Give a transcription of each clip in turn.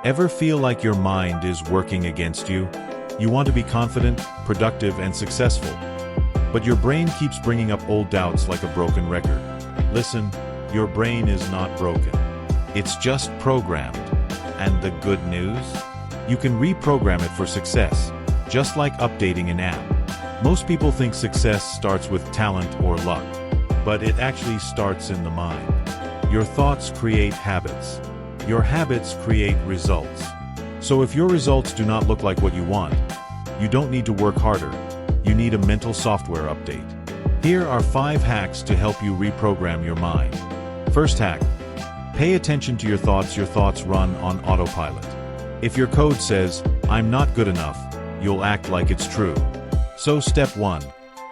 Ever feel like your mind is working against you? You want to be confident, productive, and successful. But your brain keeps bringing up old doubts like a broken record. Listen, your brain is not broken. It's just programmed. And the good news? You can reprogram it for success, just like updating an app. Most people think success starts with talent or luck, but it actually starts in the mind. Your thoughts create habits. Your habits create results. So if your results do not look like what you want, you don't need to work harder. You need a mental software update. Here are 5 hacks to help you reprogram your mind. First hack: pay attention to your thoughts. Your thoughts run on autopilot. If your code says, "I'm not good enough," you'll act like it's true. So step 1,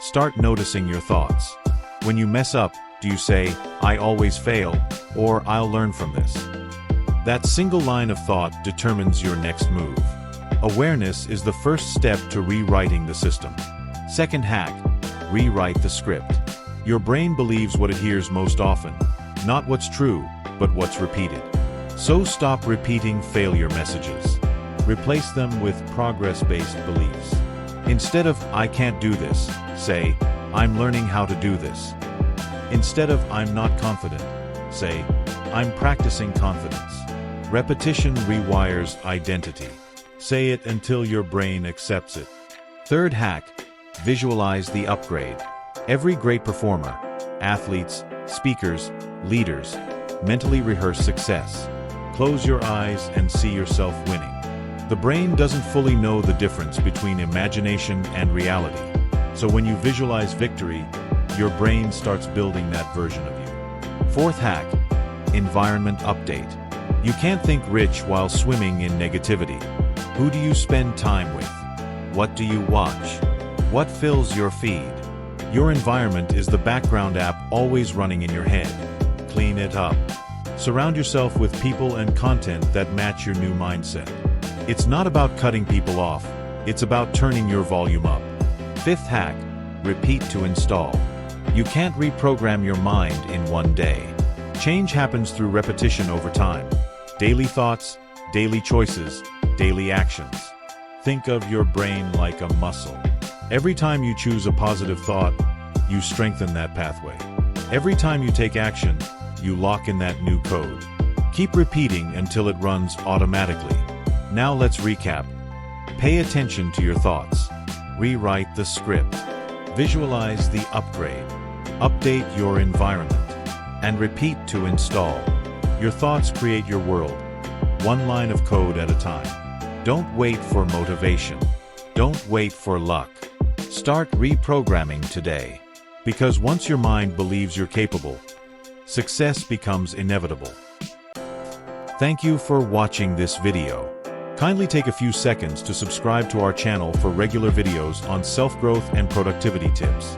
start noticing your thoughts. When you mess up, do you say, "I always fail," or "I'll learn from this"? That single line of thought determines your next move. Awareness is the first step to rewriting the system. Second hack: rewrite the script. Your brain believes what it hears most often, not what's true, but what's repeated. So stop repeating failure messages. Replace them with progress-based beliefs. Instead of "I can't do this," say, "I'm learning how to do this." Instead of "I'm not confident," say, "I'm practicing confidence." Repetition rewires identity. Say it until your brain accepts it. Third hack: visualize the upgrade. Every great performer, athletes, speakers, leaders, mentally rehearse success. Close your eyes and see yourself winning. The brain doesn't fully know the difference between imagination and reality. So when you visualize victory, your brain starts building that version of you. Fourth hack: environment update. You can't think rich while swimming in negativity. Who do you spend time with? What do you watch? What fills your feed? Your environment is the background app always running in your head. Clean it up. Surround yourself with people and content that match your new mindset. It's not about cutting people off, it's about turning your volume up. Fifth hack: repeat to install. You can't reprogram your mind in one day. Change happens through repetition over time. Daily thoughts, daily choices, daily actions. Think of your brain like a muscle. Every time you choose a positive thought, you strengthen that pathway. Every time you take action, you lock in that new code. Keep repeating until it runs automatically. Now let's recap. Pay attention to your thoughts. Rewrite the script. Visualize the upgrade. Update your environment. And repeat to install. Your thoughts create your world, one line of code at a time. Don't wait for motivation. Don't wait for luck. Start reprogramming today. Because once your mind believes you're capable, success becomes inevitable. Thank you for watching this video. Kindly take a few seconds to subscribe to our channel for regular videos on self-growth and productivity tips.